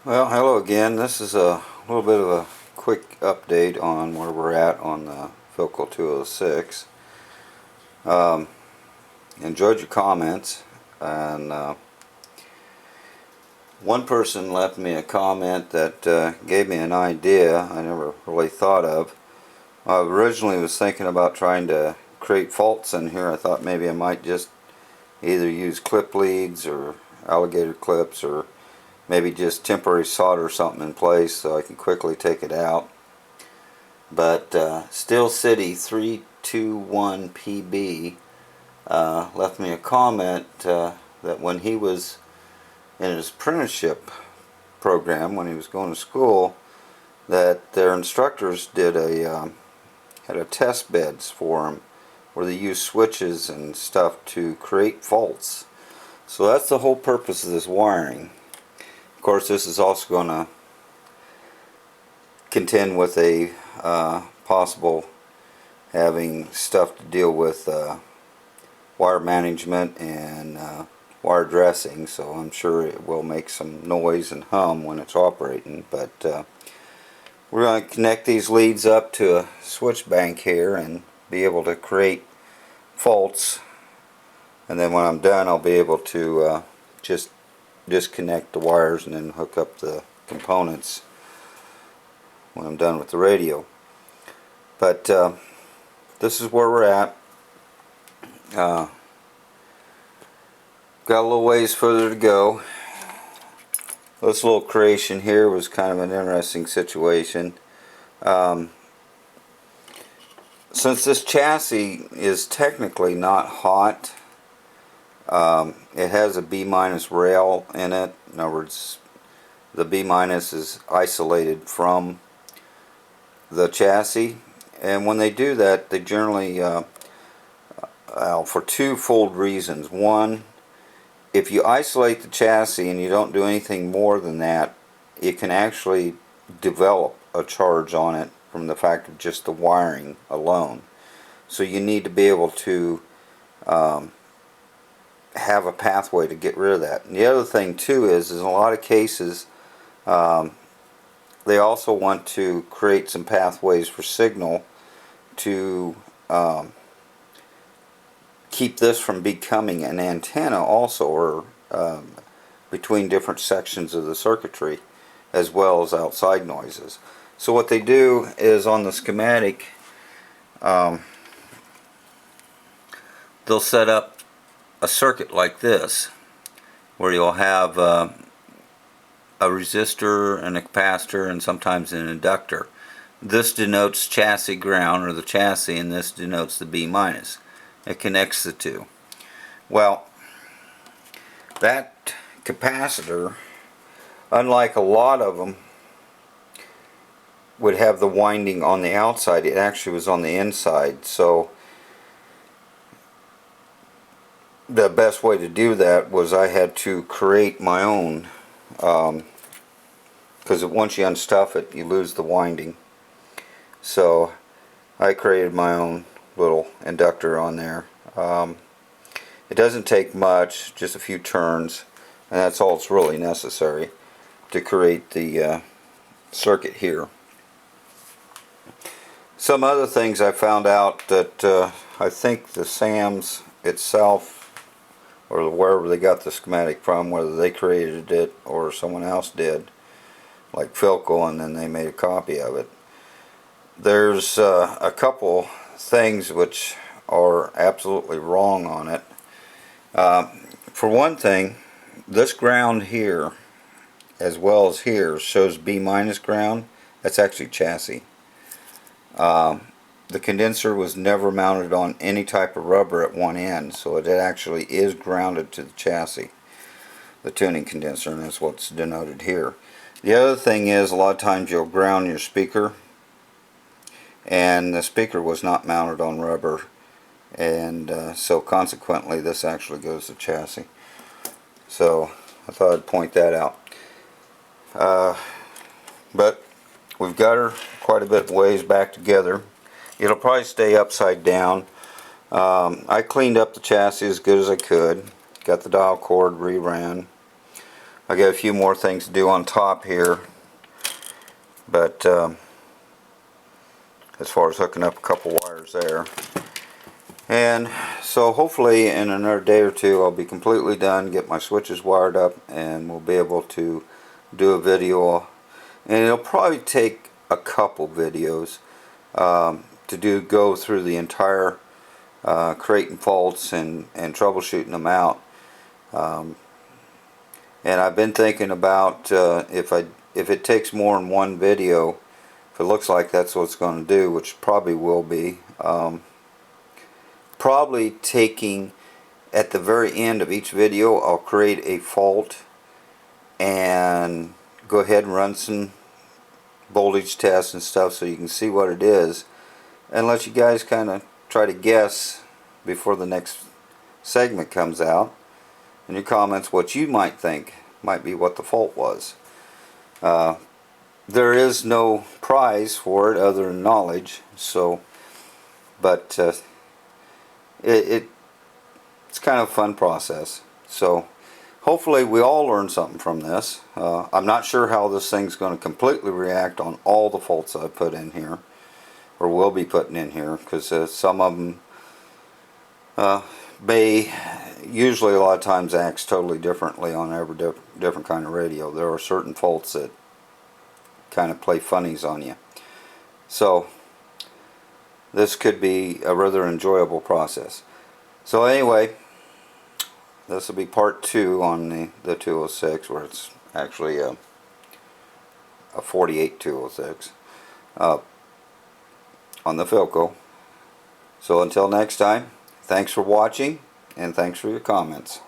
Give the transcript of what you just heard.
Well, hello again. This is a little bit of a quick update on where we're at on the Philco 206. Enjoyed your comments, and one person left me a comment that gave me an idea I never really thought of. I originally was thinking about trying to create faults in here. I thought maybe I might just either use clip leads or alligator clips, or maybe just temporary solder something in place so I can quickly take it out. But Steel City 321PB left me a comment that when he was in his apprenticeship program, when he was going to school, that their instructors did had a test beds for him where they used switches and stuff to create faults. So that's the whole purpose of this wiring. Of course, this is also going to contend with a possible having stuff to deal with wire management and wire dressing, so I'm sure it will make some noise and hum when it's operating. But we're going to connect these leads up to a switch bank here and be able to create faults, and then when I'm done I'll be able to just disconnect the wires and then hook up the components when I'm done with the radio. But this is where we're at. Got a little ways further to go. This little creation here was kind of an interesting situation. Since this chassis is technically not hot, it has a B- rail in it. In other words, the B- is isolated from the chassis, and when they do that, they generally for twofold reasons. One, if you isolate the chassis and you don't do anything more than that, it can actually develop a charge on it from the fact of just the wiring alone. So you need to be able to have a pathway to get rid of that. And the other thing too is in a lot of cases they also want to create some pathways for signal to keep this from becoming an antenna also, or between different sections of the circuitry, as well as outside noises. So what they do is on the schematic they'll set up a circuit like this where you'll have a resistor and a capacitor and sometimes an inductor. This denotes chassis ground, or the chassis, and this denotes the B-. It connects the two. Well, that capacitor, unlike a lot of them, would have the winding on the outside. It actually was on the inside. So the best way to do that was I had to create my own, because once you unstuff it, you lose the winding. So I created my own little inductor on there. It doesn't take much, just a few turns, and that's all it's really necessary to create the circuit here. Some other things I found out that I think the SAMs itself, or wherever they got the schematic from, whether they created it or someone else did, like Philco, and then they made a copy of it. There's a couple things which are absolutely wrong on it. For one thing, this ground here, as well as here, shows B- ground. That's actually chassis. The condenser was never mounted on any type of rubber at one end, so it actually is grounded to the chassis, the tuning condenser, and that's what's denoted here. The other thing is, a lot of times you'll ground your speaker, and the speaker was not mounted on rubber, and so consequently this actually goes to chassis. So I thought I'd point that out. But we've got her quite a bit ways back together. It'll probably stay upside down. I cleaned up the chassis as good as I could. Got the dial cord reran. I got a few more things to do on top here, but as far as hooking up a couple wires there. And so hopefully in another day or two I'll be completely done, get my switches wired up, and we'll be able to do a video. And it'll probably take a couple videos to go through the entire creating faults and troubleshooting them out. And I've been thinking about if it takes more than one video, if it looks like that's what it's going to do, which probably will be, probably taking at the very end of each video I'll create a fault and go ahead and run some voltage tests and stuff so you can see what it is, and let you guys kind of try to guess before the next segment comes out in your comments what you might think might be what the fault was. There is no prize for it other than knowledge, so but it's kind of a fun process. So hopefully we all learn something from this. I'm not sure how this thing's going to completely react on all the faults I've put in here, or will be putting in here, because some of them may, usually a lot of times, acts totally differently on every different kind of radio. There are certain faults that kind of play funnies on you. So this could be a rather enjoyable process. So anyway, this will be part 2 on the 206, where it's actually a 48 206 on the Philco. So until next time, thanks for watching, and thanks for your comments.